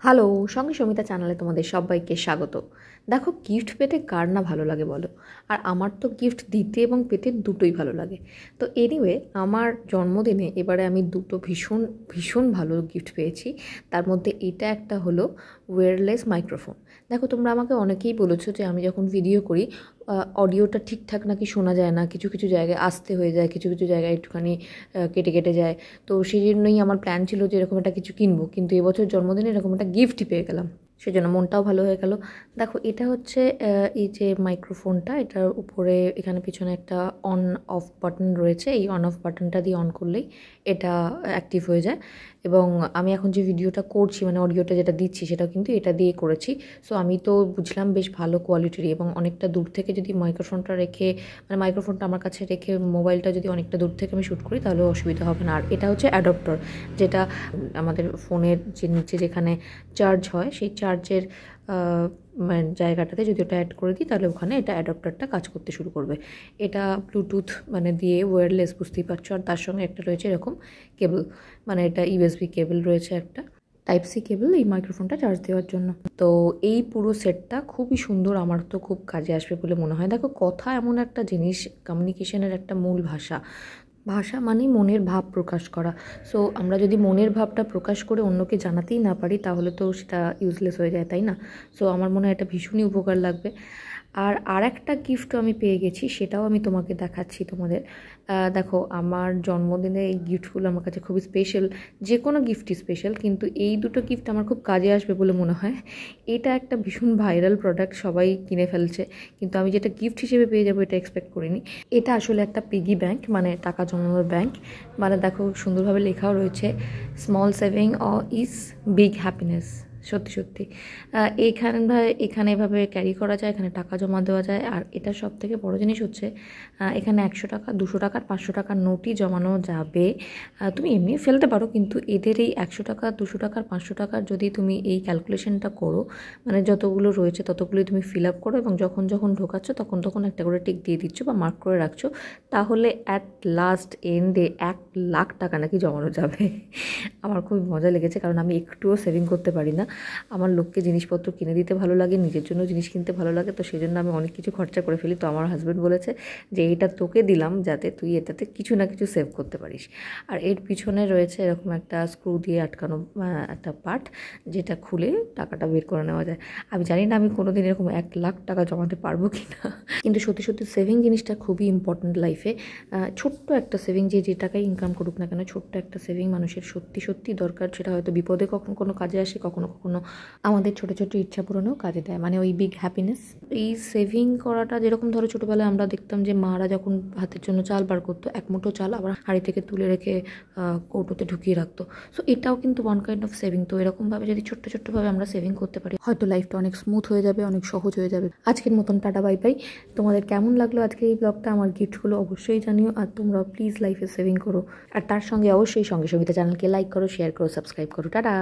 Hello, সঙ্গে সমিতা চ্যানেলে তোমাদের সবাইকে স্বাগত। দেখো, গিফট পেতে কার না ভালো লাগে বলো? আর আমার তো গিফট দিতে এবং পেতে দুটোই ভালো লাগে। তো এনিওয়ে, আমার জন্মদিনে এবারে আমি দুটো ভীষণ ভীষণ ভালো গিফট পেয়েছি। তার মধ্যে এটা একটা হলো ওয়্যারলেস মাইক্রোফোন। দেখো, তোমরা আমাকে অনেকেই বলেছো যে আমি যখন ভিডিও করি অডিওটা ঠিকঠাক নাকি শোনা যায় না, কিছু কিছু জায়গায় আস্তে হয়ে যায়, কিছু কিছু জায়গায় একটুখানি কেটে কেটে যায়। তো সেই জন্যই আমার প্ল্যান ছিল যে এরকম একটা কিছু কিনবো, কিন্তু এবছর জন্মদিনে এরকম একটা গিফটই পেয়ে গেলাম, সেজন্য মনটাও ভালো হয়ে গেল। দেখো, এটা হচ্ছে এই যে মাইক্রোফোনটা, এটার উপরে এখানে পিছনে একটা অন অফ বাটন রয়েছে। এই অন অফ বাটনটা দিয়ে অন করলেই এটা অ্যাক্টিভ হয়ে যায়। এবং আমি এখন যে ভিডিওটা করছি, মানে অডিওটা যেটা দিচ্ছি, সেটাও কিন্তু এটা দিয়ে করেছি। সো আমি তো বুঝলাম বেশ ভালো কোয়ালিটির, এবং অনেকটা দূর থেকে যদি মাইক্রোফোনটা রেখে, মানে মাইক্রোফোনটা আমার কাছে রেখে মোবাইলটা যদি অনেকটা দূর থেকে আমি শ্যুট করি তাহলে অসুবিধা হবে না। আর এটা হচ্ছে অ্যাডাপ্টার, যেটা আমাদের ফোনের যে নিচে যেখানে চার্জ হয় সেই চার্জের মানে জায়গাটাতে যদি ওটা অ্যাড করে দিই তাহলে ওখানে এটা অ্যাডাপ্টারটা কাজ করতে শুরু করবে। এটা ব্লুটুথ মানে দিয়ে ওয়্যারলেস, বুঝতেই পারছো। আর তার সঙ্গে একটা রয়েছে এরকম কেবল, মানে এটা ইউএসবি কেবল রয়েছে, একটা টাইপ সি কেবল এই মাইক্রোফোনটা চার্জ দেওয়ার জন্য। তো এই পুরো সেটটা খুবই সুন্দর, আমার তো খুব কাজে আসবে বলে মনে হয়। দেখো, কথা এমন একটা জিনিস, কমিউনিকেশনের একটা মূল ভাষা। ভাষা মানেই মনের ভাব প্রকাশ করা। সো আমরা যদি মনের ভাবটা প্রকাশ করে অন্যকে জানাতেই না পারি তাহলে তো সেটা ইউজলেস হয়ে যায়, তাই না? সো আমার মনে হয় এটা ভীষণই উপকার লাগবে। আর একটা গিফটও আমি পেয়ে গেছি, সেটাও আমি তোমাকে দেখাচ্ছি তোমাদের। দেখো, আমার জন্মদিনে এই গিফটগুলো আমার কাছে খুবই স্পেশাল। যে কোনো গিফটই স্পেশাল, কিন্তু এই দুটো গিফট আমার খুব কাজে আসবে বলে মনে হয়। এটা একটা ভীষণ ভাইরাল প্রোডাক্ট, সবাই কিনে ফেলছে, কিন্তু আমি যেটা গিফট হিসেবে পেয়ে যাবো এটা এক্সপেক্ট করিনি। এটা আসলে একটা পিগি ব্যাংক, মানে টাকা জমানোর ব্যাংক। মানে দেখো, সুন্দরভাবে লেখাও রয়েছে, small saving is big happiness. সত্যি সত্যি এখানে এভাবে ক্যারি করা যায়, এখানে টাকা জমা দেওয়া যায়। আর এটা সব থেকে বড়ো জিনিস হচ্ছে এখানে 100 টাকা, 200 টাকার, 500 টাকার নোটই জমানো যাবে। তুমি এমনি ফেলতে পারো, কিন্তু এদের এই 100 টাকা, 200 টাকার, 500 টাকার যদি তুমি এই ক্যালকুলেশনটা করো, মানে যতগুলো রয়েছে ততগুলোই তুমি ফিল আপ করো এবং যখন যখন ঢোকাচ্ছ তখন তখন একটা করে টিক দিয়ে দিচ্ছ বা মার্ক করে রাখছো, তাহলে অ্যাট লাস্ট এন্ডে 1,00,000 টাকা নাকি জমানো যাবে। আমার খুব মজা লেগেছে, কারণ আমি একটুও সেভিং করতে পারি না। আমার লোককে জিনিসপত্র কিনে দিতে ভালো লাগে, নিজের জন্য জিনিস কিনতে ভালো লাগে, তো সেই জন্য আমি অনেক কিছু খরচা করে ফেলি। তো আমার হাজব্যান্ড বলেছে যে এটা তোকে দিলাম যাতে তুই এটাতে কিছু না কিছু সেভ করতে পারিস। আর এর পিছনে রয়েছে এরকম একটা স্ক্রু দিয়ে আটকানো একটা পার্ট, যেটা খুলে টাকাটা বের করে নেওয়া যায়। আমি জানি না আমি কোনোদিন এরকম 1,00,000 টাকা জমাতে পারবো কি না, কিন্তু সত্যি সত্যি সেভিং জিনিসটা খুবই ইম্পর্ট্যান্ট লাইফে। ছোট্ট একটা সেভিং, যে টাকায় ইনকাম করুক না কেন, ছোট্ট একটা সেভিং মানুষের সত্যি সত্যি দরকার। সেটা হয়তো বিপদে কখনো কোনো কাজে আসে, কখনো কখনো আমাদের ছোটো ছোটো ইচ্ছা পূরণেও কাজে দেয়, মানে ওই বিগ হ্যাপিনেস। এই সেভিং করাটা যেরকম, ধরো ছোটোবেলায় আমরা দেখতাম যে মারা যখন ভাতের জন্য চাল বার করতো, এক মুঠো চাল আবার হাঁড়ি থেকে তুলে রেখে কৌটোতে ঢুকিয়ে রাখতো। সো এটাও কিন্তু ওয়ান কাইন্ড অফ সেভিং। তো এরকমভাবে যদি ছোট্ট ছোট্টভাবে আমরা সেভিং করতে পারি, হয়তো লাইফটা অনেক স্মুথ হয়ে যাবে, অনেক সহজ হয়ে যাবে। আজকের মতন টাটা বাই বাই। তোমাদের কেমন লাগলো আজকের এই ব্লগটা? আমার গিফটগুলো অবশ্যই জানিও, আর তোমরা প্লিজ লাইফে সেভিং করো। আর তার সঙ্গে অবশ্যই সঙ্গে সঙ্গীতা চ্যানেলকে লাইক করো, শেয়ার করো, সাবস্ক্রাইব করো। টাটা।